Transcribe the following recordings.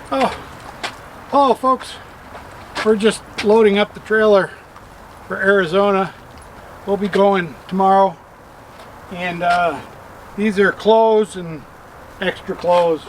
Oh, folks, we're just loading up the trailer for Arizona. We'll be going tomorrow, and these are clothes and extra clothes.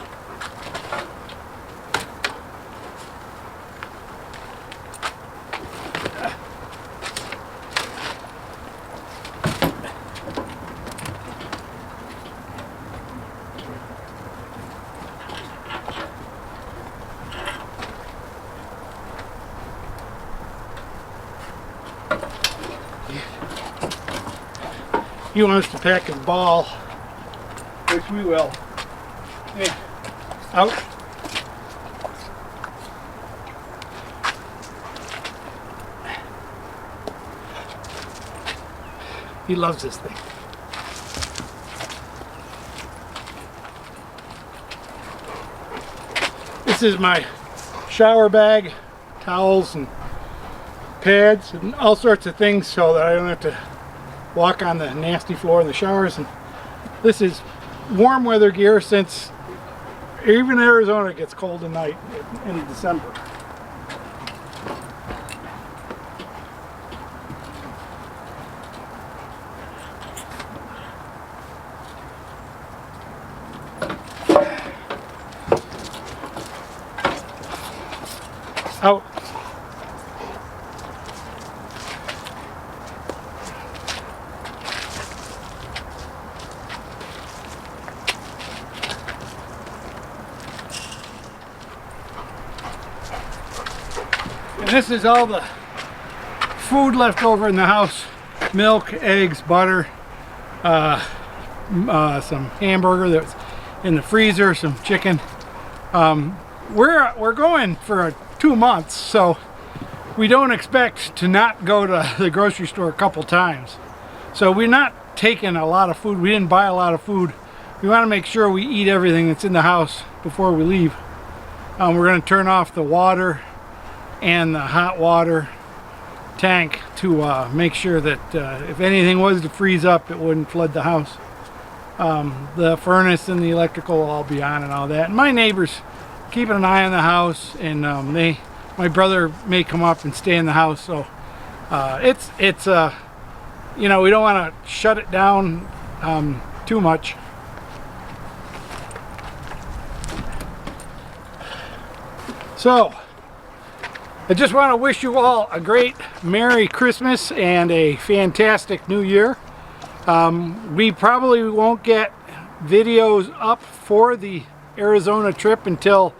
He wants to pack his ball, which we will. Yeah. Out. He loves this thing. This is my shower bag, towels and pads and all sorts of things so that I don't have to walk on the nasty floor in the showers. And this is warm weather gear, since even Arizona gets cold at night in December. Out. And this is all the food left over in the house: milk, eggs, butter, some hamburger that's in the freezer, some chicken. We're going for 2 months, so we don't expect to not go to the grocery store a couple times. So we're not taking a lot of food. We didn't buy a lot of food. We want to make sure we eat everything that's in the house before we leave. We're going to turn off the water and the hot water tank to make sure that if anything was to freeze up, it wouldn't flood the house. The furnace and the electrical will all be on and all that. And my neighbors keeping an eye on the house, and my brother may come up and stay in the house. So it's you know, we don't want to shut it down too much. So I just want to wish you all a great Merry Christmas and a fantastic New Year. We probably won't get videos up for the Arizona trip until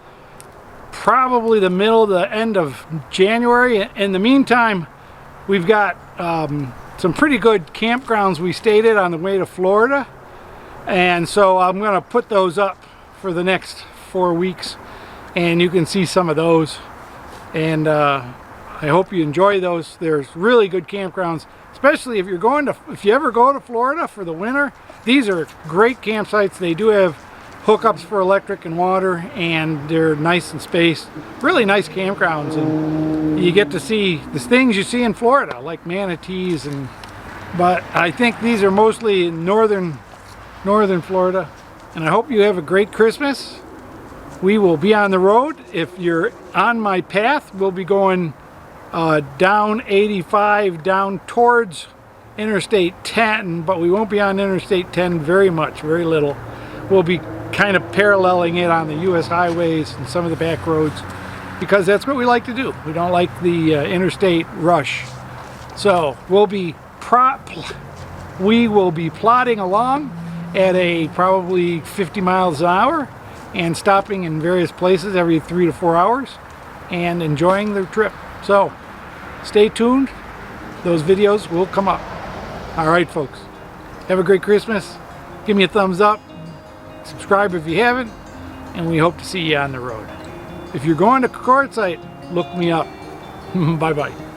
probably the middle to the end of January. In the meantime, we've got some pretty good campgrounds we stayed at on the way to Florida, and so I'm going to put those up for the next 4 weeks, and you can see some of those. And I hope you enjoy those. There's really good campgrounds, especially if you ever go to Florida for the winter. These are great campsites. They do have hookups for electric and water, and they're nice and spaced. Really nice campgrounds, and you get to see the things you see in Florida, like manatees, but I think these are mostly in northern Florida. And I hope you have a great Christmas. We will be on the road. If you're on my path, we'll be going down 85 down towards Interstate 10, but we won't be on Interstate 10 very much, very little. We'll be kind of paralleling it on the US highways and some of the back roads, because that's what we like to do. We don't like the interstate rush. So we will be plodding along at a probably 50 miles an hour and stopping in various places every 3 to 4 hours and enjoying the trip. So stay tuned. Those videos will come up. All right, folks, have a great Christmas. Give me a thumbs up, subscribe if you haven't, and we hope to see you on the road. If you're going to Quartzsite, look me up. Bye bye.